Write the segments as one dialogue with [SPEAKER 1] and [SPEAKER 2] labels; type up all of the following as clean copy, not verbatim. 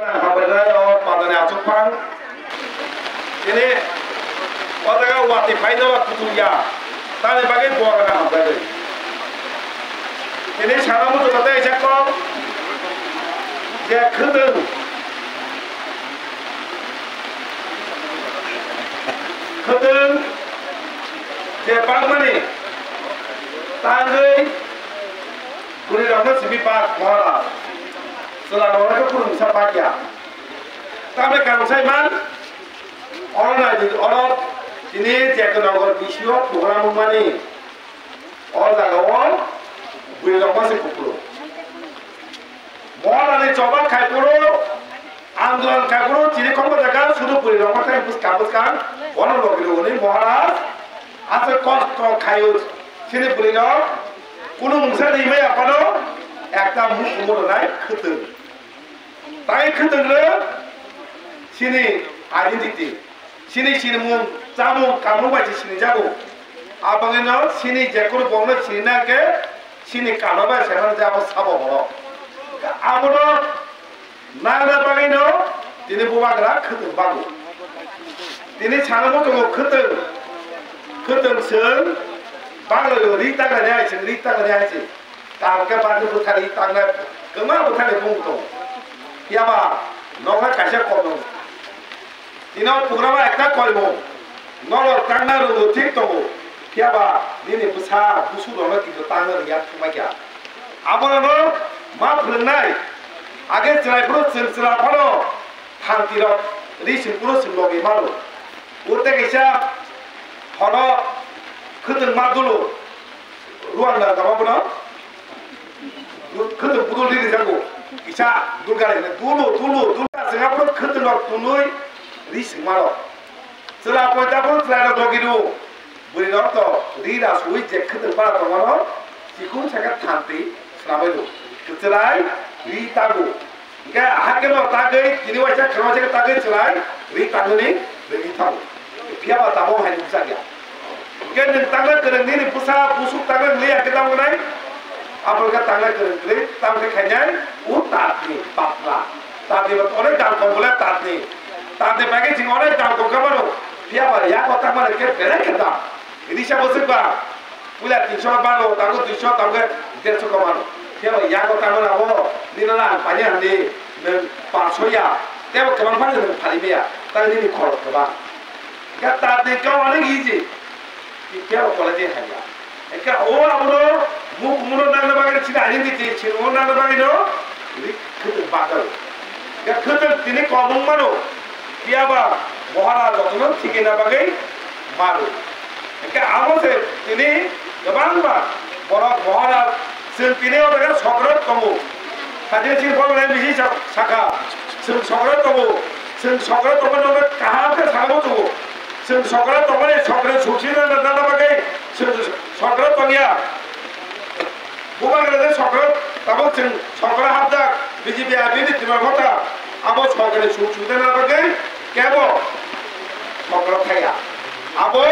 [SPEAKER 1] 하버라요 바다네 아축팡 ini wataga wati faida kutuya tane bagai buah kana hamdai ini cara mutu kata isakko dia khudung dia pangmani tangai kuri rama sibi pak mora selama orang kurung sapakya kami kan man orang ini jaga nongol bisio program mani orang jagawan beri rama sepuluh orang ni coba kai puluh आंदोलन का करो चीनी कौन बजागा शुरू पूरी रंग में कुछ कागज का वन लोग लोगों ने महाराज आज कॉस्ट तो खायो चीनी पूरी ना कुनो मुंसा नहीं में अपनो एक ता मुंह कुमोर नाई खतन ताई खतन ले चीनी आइडेंटिटी चीनी मुंह जामु कामु बाजी चीनी जागो आप अगर ना चीनी जैकुर बोलने चीनी ना के चीनी कानो बाय सेवन जाबो साबो बोलो आमोनो नागरा बागैनो दिनै बुबाग्रा खोदों बागो दिनै सानामो दङ खोदोंसों बागलो रितागनाय आइसे तांके बागो बुथारि तांना गोमा बुथारि बुंतो याबा नङा कासे कनो दिनै प्रग्रामा एकटा कयमो नलो तांना रंगो ठीक दङ याबा दिनै बुसा बुसु दङ किन्तु तांनो रिया थुमाया आबोनो मा फोरोंनाय आगे चलाइपुरो चला फलो थांतिरो रिसिपुरो सिलोगे मारो उते कैसा फलो खदन मादुलो रुआंना दबाबनो खदन बुदुल लिरि जागो इसा दुलगारे दुलगा सिंगापुरो खदन तुनुय रिसिं मारो चला पयतापुरो चलाइरो दगिरु बुरि रतो रिरा सुइ जे खदन पारा दमानो सिकुन साका थांति स्लाबायलो चलाइ ri tagu ga hakelo tagai kini wacha khamache tagai chalai ri taguni ri tagu pia ba tamo hai nusa gya ga nin tagla kereng ni pusa busuk tagla le akita ngai apol ga tagla kereng le tam ke khanyai u tatni patla tatni ba ore dal ko bola tatni bagi sing ore dal ko kamaro pia ba ya ko tamare ke pere keda ini sha busuk ba pula 300 ba lo tagu 200 tagu 150 kamaro dia ya ko tamu na wo ni na panya ni ne pa soya dia ko kamang pan ni phali me ya ta ni khol ka ba ga ta de ka wa ni ji dia ko la de ha ya ka o amro mu na na ba ga chi na ni ti chi o na na ba ga no ni khut ba ga ga khut tini ko mong mano dia ba mohara jotno thike na ba ga maru ka amo se tini gabang ba bora mohara Sentine orang sokrat kamu, kajian sih kalau lain biji saka, sokrat kamu orang kahar ke sakamu tu, sokrat suci dan nada bagai, sokrat panggil, bukan kerana sokrat, tapi sokrat habda biji biar ini cuma kota, abo sokrat suci dan nada bagai, kebo sokrat kaya, abo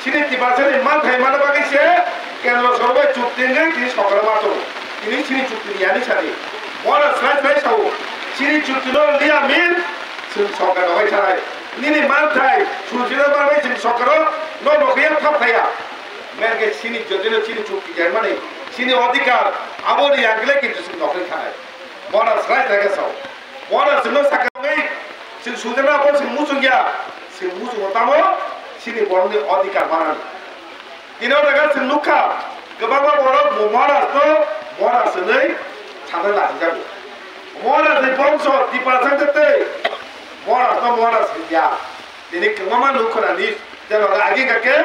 [SPEAKER 1] sini tiba sini mana bagai sih. Kerana sorbai cuttingnya ini sekolah batu, ini ciri cutting ya ni cari. Orang selain tahu, ciri cutting orang dia min, sekolah orang cari. Ini mantai, cutting orang macam sekolah, no kaya tak kaya. Mereka sini jadi ciri cutting yang mana? Sini odikar, abo dia yang lagi itu sekolah cari. Orang selain tahu, orang semua sekarang ini, sudah apa musuh utama, sini orang ni odikar mana? Ini orang kan luka, kebawa orang muara senai, canda lagi jago. Muara di bangsa di pasang tete, muara senja. Ini kemana luka ni? Jangan lagi kakek,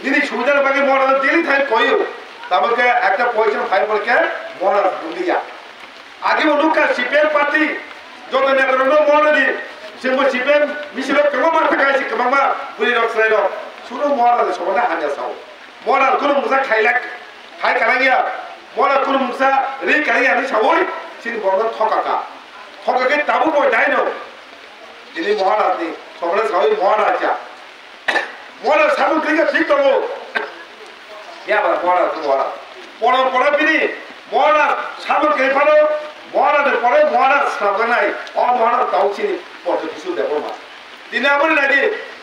[SPEAKER 1] ini sudah bagi muara dili thai koyu, tapi ke ekta position thai bolke muara dunia. Agi luka sipen party, jodoh ni kerana muara di, semua sipen misalnya kemana pakai si kemana beri rok selero, suruh muara di semua hanya saw. Moral kuno musa kailak, kai kalangya, moral kuno musa ri kalangya ni sawoi, sini borong thokaka ke tabu boy dino, ini moral ni, soalnya sawoi moral aja, moral sabu klinga sih tahu, ya bar moral tu moral pilih, moral sabu kali pano, মহারাজের পরে মহারাজ সাথে নাই অমহারাজ তাও চিনি পথে কিছু দেখো মা দিনে আমার নাই রে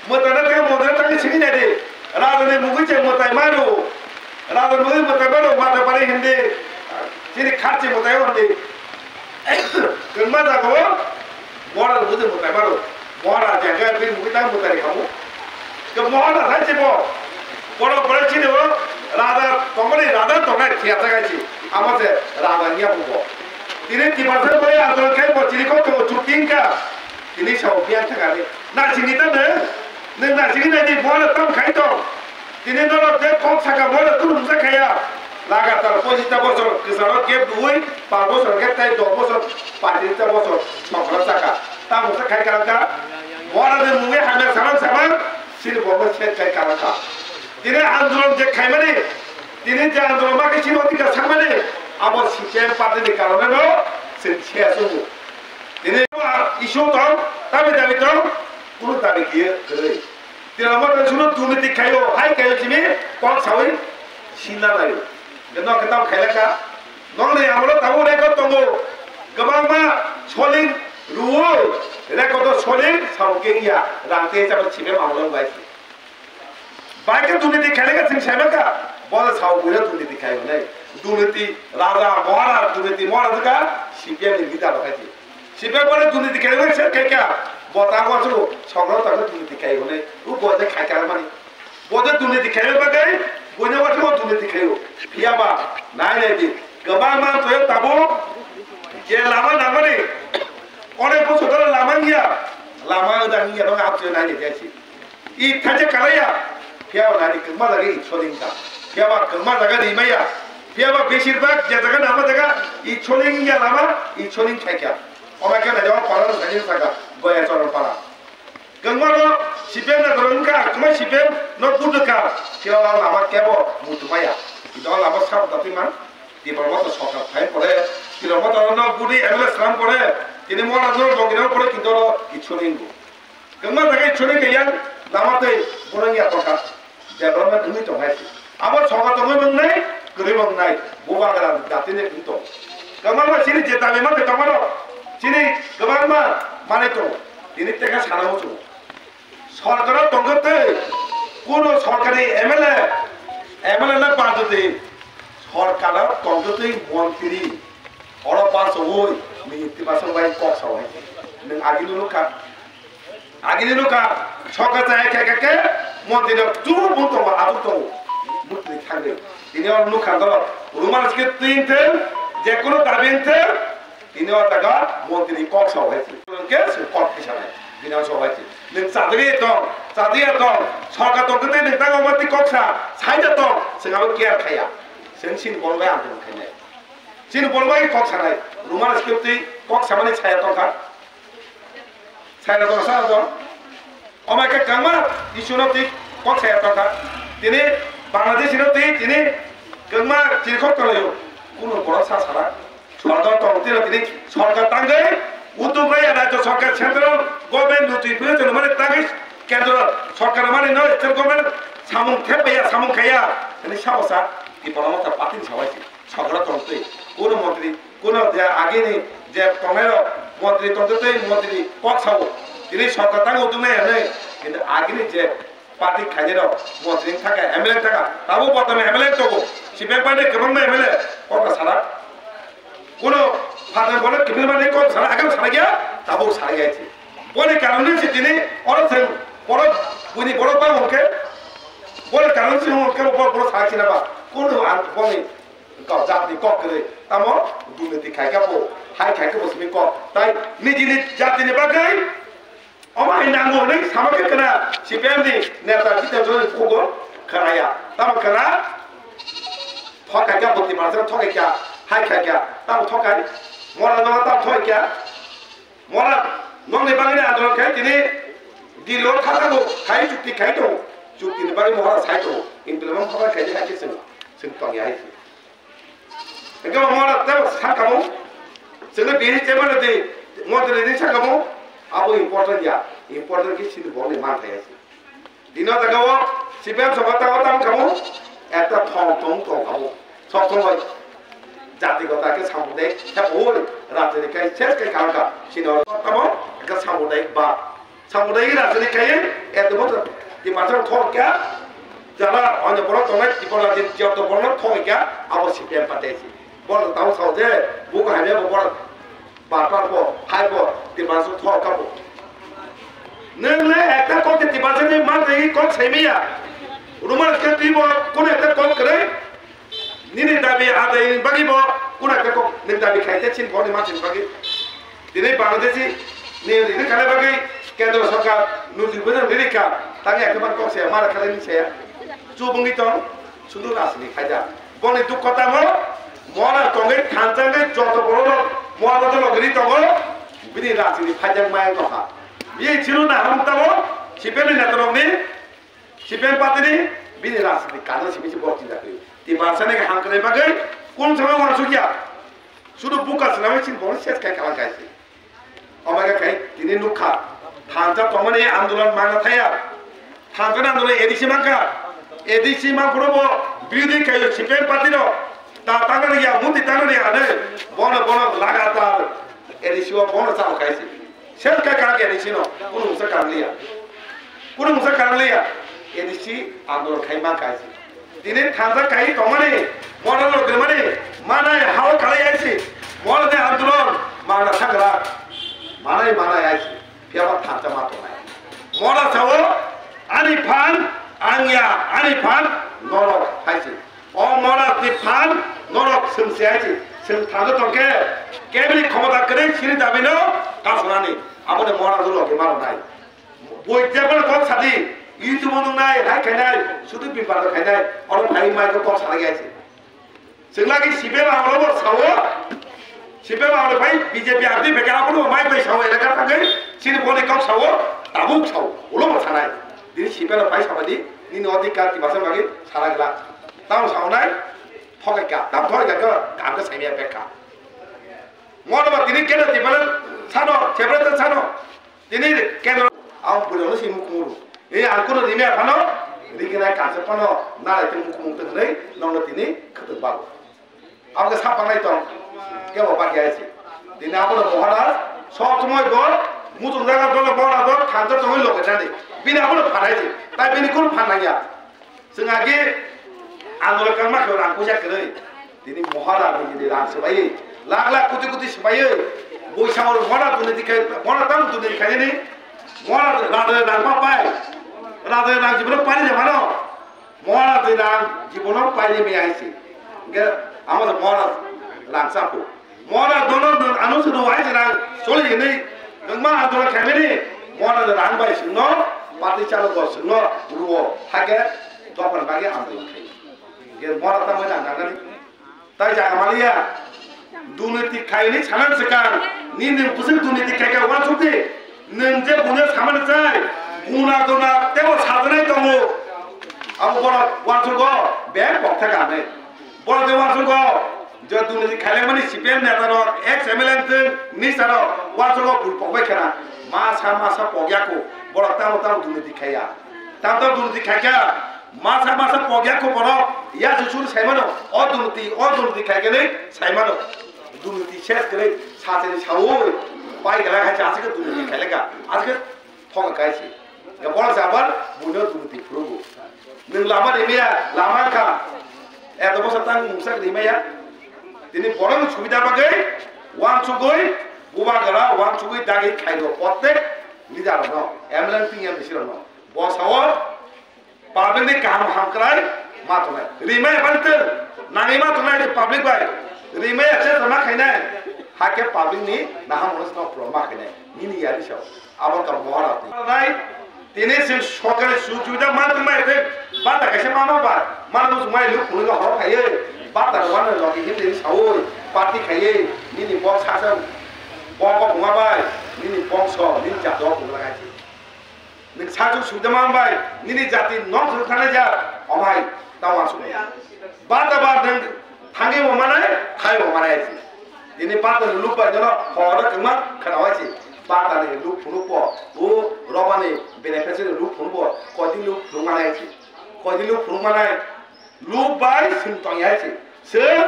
[SPEAKER 1] মতানা থেকে মদরে তাকে শিখি নাই রে রাজনে মুগিছে মতাই মারো রাজনে মুগি মতাই মারো মাথা পারে হিন্দে চিনি খাচ্ছে মতাই হন্দে কেমন যাবো মহারাজ বুঝে মতাই মারো মহারাজ জায়গায় ফির মুগি তাই মতাই খাবো তো মহারাজ হাইছে বড় বড় চিনি ও রাজা তোমার রাজা তোমার খেয়াতে গেছি আমাদের রাজা নিয়ে বলবো তিনি কি বছর পরে আন্দোলন খাই চিনি কত চুটিংকা তিনি সব বিয়ান থাকালে না চিনি তো নों না চিনি নাই মহারাজ তাম খাইতো তিনি নরক যে কম থাকা মহারাজ তুমি মুসা খাইয়া লাগাতার 25টা বছর কিসারত গেপ 5 বছর গেপ তাই 10 বছর 35টা বছর সকল টাকা তা মুসা খাই কারণটা মহারাজের মুখে হামে সামান সিল বড় ছেদ খাই কারণটা তিনি আন্দোলন যে খাই মানে তিনি যে আন্দোলন মাকে ছিল অধিকার সামনে আবার সিস্টেম পার্টির কারণে নো সেনছে আসবো তিনি ইস্যু তো দাবি তো কোনো দাবি কি করে তিনি আমাদের শুনো দুর্নীতি খাইও হাই খাইও চিনি কোন সাউই সিনা লাইও কেন কেতাম খাইলাকা নলে আমলো তাও রেকর্ড দङो गोबां मा सलिं रुओ রেকর্ড सलिं सावकेंया रांते जाबो छिबे मावलं बायसि बाइक दुर्नीति खाइलाका जों साइबाका बल साव गइला दुर्नीति खाइयो नै दुर्नीति राजा महाराज दुर्नीति महाराजका सिपिएम नि बिदा बाखाति सिपिएम बले दुर्नीति खाइयो से केका बता गसो सगळ तक दुर्नीति खाइयो नै उ बजे खाइका माने बजे दुर्नीति खाइयो बागै बने वाथो दुर्नीति खाइयो फियाबा नाय नै दि गोबां मान तो ताबो जे लामा नामाने अनेक बছর ধরে लामा गैया लामा उदांगिया दं आपसे नाय जायसि इ थाजे कालाया फियाबा नानि कमा जागे इछलिंगा फियाबा कमा जागा दैमाया फियाबा बेसिरभाग जे जागा नामा जागा इछलिंगिया लामा इछलिं खाइका अबाके ना जावा पारा साइजिन सागा गया चरन पारा गंगमारो सिपेम ना दरंका कमा सिपेम न बुदका फियाबा लामा केबो मुतुमाया इदो लामा साब दातिमा दिबरमत सका फाइन पड़े दिबरमत न बुदी एमएलए स्लाम पड़े তিনি মহারাজের বগিনার পরে কিন্তু ইছলিঙ্গু গঙ্গা জায়গা ইছলিং গিয়া লামাতে বরঙ্গিয়া টাকা ডেভেলপমেন্ট হুই তো হাইছে আবার সগা তো মংনাই গরিবং নাই বুবাগরা জাতিনে কিন্তু গঙ্গা সিনি যে দাবি মাতে তোমারো সিনি গবাংমা মানে তো তিনি টাকা সারাও তো সরকার তঙ্গতে কোন সরকারি এমএলএ না পাদতে সরকার তঙ্গতে মন্ত্রী অর পাস হই মিতি পাসং বাই কক সাওয়াই নों আগিনি লুকা সরকার চাই কাকে মন্ত্রী তু বুতো আদু তো বুতলি থাকবে তিনি আর লুকা দল রুমানসকে তিনতে যে কোন দাবিনতে তিনি আর টাকা মন্ত্রী কক সাওয়াই কে কক হিসাবে বিনা সাওয়াই নों চাদরি তো সরকার তো কতে নों টাকা মন্ত্রী কক সা সাইদা তো সেগাও কেয়ার খায়া সেনসিন বলবাই আন্দোলন খাইনাय চিন বলবাই কক সানাই রুমানস কেপতি কক সামানি ছায়া তকা সারা তো আমাকে কামা ইসুনতি কক ছায়া তকা তিনি বাংলাদেশিনতি তিনি কামা চিরখক তলায়ো কোন বড় সারা সরকার তন্ত্র তিনি সরকার তাঙ্গে উদ্যোগই রাজ্য সরকার সেন্ট্রাল গভর্নমেন্ট নুতি প্রয়োজন মানে তাঙ্গে কেন্দ্র সরকার মানে নয় স্টেট গভর্নমেন্ট সামুং খেপায়া সামুং খায়া তিনি সাহসা কি পরামর্শ পাতিন সবাইছে সরকার তন্ত্র কোন মন্ত্রী কোন যে আগে নেই যে টমের মন্ত্রী তন্ত্রতেই মন্ত্রী কক সাবো তিনি সরকার তাকে উদ্যোগ নেই কিন্তু আগে যে পার্টি খাইজের মন্ত্রী থাকা এমএলএ থাকা তাবো প্রথমে এমএলএ তবো সিপিএম পার্টি কেমন এমএলএ কথা সারা কোন ফাদার বলে কেমন মানে কোন সারা আগে সারা গিয়া তাবো সারা গেছে বলে কারণে তিনি অরথেন বড় বুনি বড় পা ওকে বলে কারণ সে ওকে বড় সারা ছিল বা কোন বলে জাতি কক করে তামো দুর্নীতি খাইকাবো হাই খাইকাবো সিমি কক তাই নিজিনি জাতিনি বাগাই অমাই নাঙ্গো নেই সামাকে কেনা সিপিএম নি নেতা কিতা জয় ফুগো খারায়া তামো কেনা ঠকাইকা বতি মারছে ঠকাইকা হাই খাইকা তামো ঠকাই মরা নঙা তাম ঠকাইকা মরা নংনি বাগানে আন্দোলন খাই তিনি দিলো থাকাগো খাই চুক্তি খাইতো চুক্তিনি বাগানে মরা সাইতো ইমপ্লিমেন্ট খাবার খাইতে খাইছে जों तंगि हायसि engkau mau nak tahu sakamu, sehingga biasa cuma nanti mau terjadi sakamu, apa important ya, important kita sini boleh mantap ya sih. Dino tak kau, siapa yang sobat tahu kamu, eta tong kamu, sok lagi, জাতিগতাকে সামুদায়িক হ্যাঁ ওই রাজনীতিকায় শেষ কে কালকা cinema তামো একটা সামুদায়িক বা সামুদায়িক রাজনীতিকায় এত বছর di macam thokya jala on boro tonai tipola di job to boro thokya abo CPM partai si boro tahu sauje buku hanya boro batar bo hai bo di macam thokya bo nengle ekta ko di macam ni mal dei ko semia rumah ke tibo kone ekta ko kare nini dabi ada ini bagi bo kuna ekta ko nini dabi khaite chin bo ni macam bagi dini Bangladeshi ni kale bagi কেন্দ্র সরকার নতুন বেতন নিরীক্ষা তাকে একেবারে কষে মারা খেলে নিছে চুবঙ্গি তো শুধু রাজনীতি খাইজা বনে দুঃখ কথা মরা তঙ্গে খানচাঙ্গে যত বড় মরা তো লগরি তঙ্গ বিনি রাজনীতি খাইজা মায়ের কথা বিয়ে ছিল না হামতাবো সিপেন নেতরংনি সিপেন পাতিনি বিনি রাজনীতি কানা সিবিছি বক্তি রাখি তি বারসানে হামকলে বাগে কোন সময় ওয়াসুকিয়া শুধু বুকাস নামে চিন বড় শেষ খাই খাওয়া গাইছে আমাকে খাই তিনি নুখা थांजा तमने आंदोलन मांगा थाया थांजा आंदोलन एडिसी मांगा एडिसी मां पुरो विरोधी कयो सिपेन पार्टी रो ता तांगा या मुंदी तांगा या ने बोन बोन लगातार एडिसी वो बोन साव खाइसी सेल का का एडिसी नो कुनु मुसा कर लिया एडिसी आंदोलन खाइ मा खाइसी दिने थांजा खाइ तमने मोन लो दिमने माना हाव खाइ आइसी मोन ने आंदोलन मांगा थागरा माना आइसी Piawa tanta matonai. Mola sawo anifan anya anifan norok haisi. O mola tifan norok sumsi haisi. Sum tanda tongke kebili khomota kare siri dabino kasunani. Amone mola dulu ke maro nai. Boi jebol kok sadi YouTube monu nai hai khanai sudu pipar khanai or bhai mai ko kok sala gaisi. Singlagi sibe ma olo sawo sibe ma olo bhai BJP abdi bekara kono mai bai sawo elaka thake sini boleh kau sawo, tabuk sawo, ulo macam mana? Jadi siapa yang pakai sama di, ini ଅଧିକାର di bahasa bagi salah gelap. Tahu sawo nai, thok ekak, tahu thok ekak ke, kamu saya ni apa? Mana bat ini kena di mana? Sano, siapa itu sano? Ini kena, awak boleh sih mukmuru. Ini aku tu ini apa no? Ini kena kasih apa no? Nara itu mukmur tu ni, nonglet ini ketut baru. Awak siapa nai tu? Kau apa gaya sih? Ini aku tu mohon সব সময় দল মুতুর জায়গা দল বড় দল খান্ত সময় লোক জানে বিনা হলো ফারাইছে তাই বিনি কোন ফান লাগিয়া जों आगे आंदोलन खालामा खौ रां फैसा करे दिनै महारा बिदि रां सबाय लाख लाख कोटि कोटि सबाय बैसामाव महारा दुनिति खाय महारा ताम दुनिति खाय नि महारा रादे रां पाय रादे रां जीवन पाइ ने मानो महारा दे रां जीवन पाइ ने आइছে गे আমাদের महारा रां साको महारा दोनो आनुसुनो आइছে रां सोलि नै नोंमा आंदोलन खायनि महारा रां बाय सिनो पार्टी चालक सिनो रुओ हागे दफन बागे आंदोलन खाय गे महारा ता मोजां नागानि ताइ जागा मालिया दुनिति खायनि सानान सकार नि नों बुसुं दुनिति खायगा वा सुति नों जे बुनो सामान जाय गुना गुना तेबो साजनाय दङ आबो बड़ वासुगो बे बक्ता गाने बड़ दे वासुगो जो दुनिति खायले माने सिपिएम नेतारो एक्स एमएलए जों निसारो वासुगो बुलपबाय खेना मासा पग्याको बड़ ताम दुनिति खाया ताम दुनिति खायगा मासा पग्याको बड़ या जुसुर साइमानो अ दुनिति खायगने साइमानो दुनिति शेष करे सासेनि सावो पाइ गला खायसे आजके दुनिति खायलेगा आजके थंग खायसे बड़ जाबार बुनो दुनिति फुरुगो नों लामा देमिया लामा का एत बसर तां मुसा देमिया दिनै बड़ सुबिदा बागै वान सुगै बुबा गला वान सुगै दागै खायगो प्रत्येक लिडार न एमएलए पिएम बिसर न बसाव पाब्लिकनि काम हामक्राय माथनाय रिमाय बानते नाङै माथनाय पाब्लिक बाय रिमाय एसे जना खायनाय हाके पाब्लिकनि नाहा मनस न प्रमा खायनाय निनि यारि साव आबार का महारात नाय दिनै जों सरकारि सुबिदा माथनाय ते बाता खायसे मा बा मानो जुमाय लु खुनो हर खायो बाता वानो लगे हिमनि साव पार्टी खायो निनि बक्स सासन बंग बुङाबाय निनि बंस निनि जातो बुलागायसि नों साजु सुबिदा माबाय निनि जाति नम थानाय जा अमाय दावासु बाता बार नों थांगे अमानाय खाय अमानायसि दिनै बाता लुबाय जनो हर कमा खनावायसि बाता ने लु फुनुप ओ रबानि बेनिफिट लु फुनुप कदि लु फुनुमानायसि कदि लु फुनुमानाय लुबाय सिमतंयासि सोर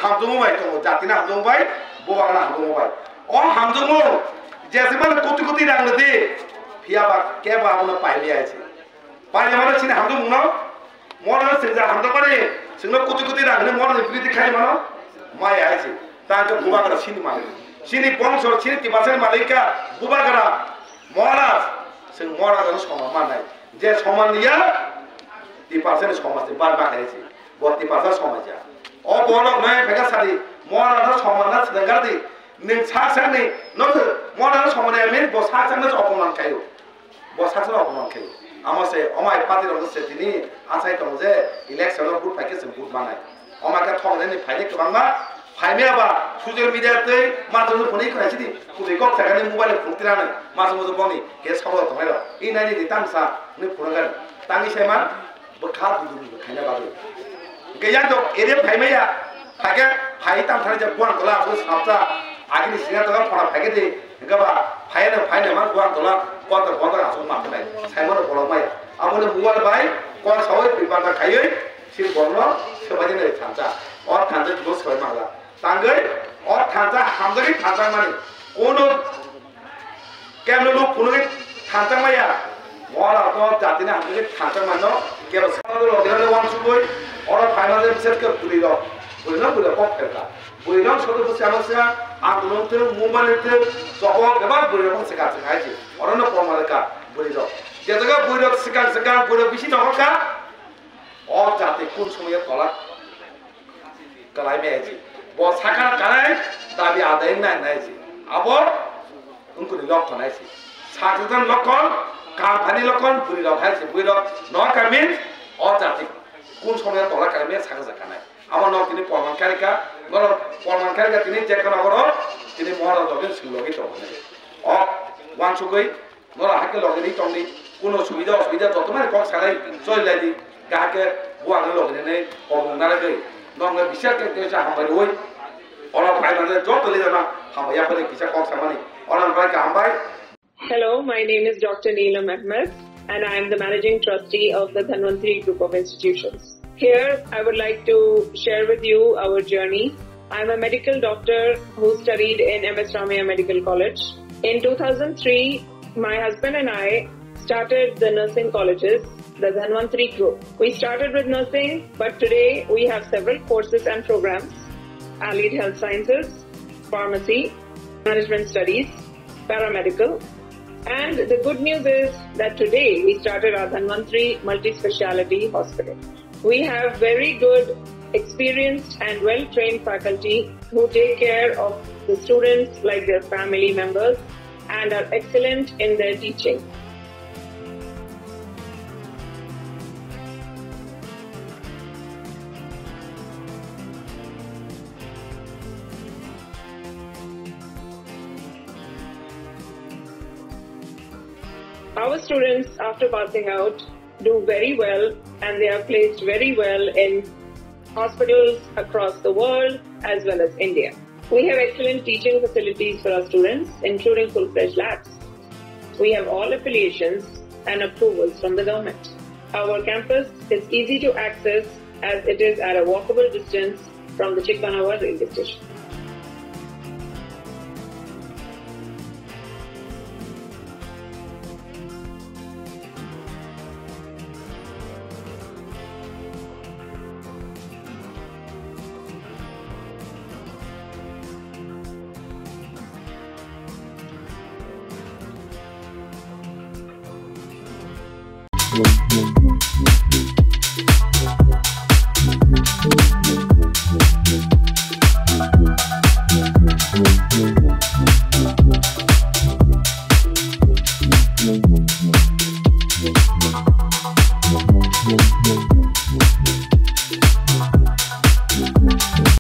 [SPEAKER 1] hamdung bai to jati na hamdung bai boba na hamdung bai o hamdung mo jese man koti rang de phia ba ke ba na pai le ai pai le man sin hamdung no mo na sin ja hamdung bare sin no koti rang ne mo na priti khai mano mai ai ta ka boba ka sin malik sini bongso sini tibasen malika boba ka mora sin mora ka soma manai je soma niya tibasen soma se bar ba khai bo tibasen soma ja o bolok nai phega sari mora na soma na sedengar di ning saksan ni no mora na soma ne men bo saksan na opoman kayo bo saksan opoman kayo amase omai party ro se tini asai to je election ro good package good manai omai ka thong ne phai ne kabang ma phai me ba social media te ma to phone ko asi di ku de ko sakane mobile phone tira ne ma so mo boni ke sawo to mai ro i nai ni tam sa ne phone ga tangi se man bo kha du du khane ba do ke ya to ere phai me ya phage phai tam thare je buan kola ko sapta agni singa to phona phage de ga ba phai ne ma buan kola ko to aso ma mai sai mo ko lo mai amone mobile bai ko sawai pi ba ka khai sin bonglo se ba ne thamcha or thanja dos khoi ma la tangai or thanja hamdari thanja mani kono kemno lu kono thanja ma ya mora to jati na hamdari thanja mano ke ro sa lo de wan su koi or final de set ke puri ro ko ka buri ro so do sa ma sa andolon te movement te so ho ke ba buri ro se ka se khai ji or no ko ma ka buri ro je jaga buri ro se ka buri ro bisi to ka or jati kun somoy tola kalai me ji bo sakar kalai dabi adai nai ji abo unku ni lok thonai ji sakjan lokon kampani lokon buri ro khai ji buri ro no kamin or jati kun somoy tola kalai me sakja kanai abo no tini porman karika goro porman karika tini jekana goro tini mohara dogen sulogi to o wan sugoi nora hakke logeni tongni kuno subida joto mane kok sarai choi ladi gake buang logeni ne obong nara gei nong le bisa ke te sa hambai oi ora pai mane joto le na hambai ya pare kisa kok samani ora pai ka hambai.
[SPEAKER 2] Hello, my name is Dr. Neelam Ahmed and I am the managing trustee of the Dhanvantri Group of Institutions. Here, I would like to share with you our journey. I'm a medical doctor who studied in MS Ramaiah Medical College. In 2003, my husband and I started the nursing colleges, the Dhanvantri Group. We started with nursing, but today we have several courses and programs: allied health sciences, pharmacy, management studies, paramedical. And the good news is that today we started our Dhanvantri multi-speciality hospital. We have very good, experienced and well-trained faculty who take care of the students like their family members and are excellent in their teaching. Our students, after passing out, do very well and they are placed very well in hospitals across the world as well as India. We have excellent teaching facilities for our students, including full-fledged labs. We have all affiliations and approvals from the government. Our campus is easy to access as it is at a walkable distance from the Chikpanawar railway station.
[SPEAKER 3] Boom, boom, boom, boom, boom.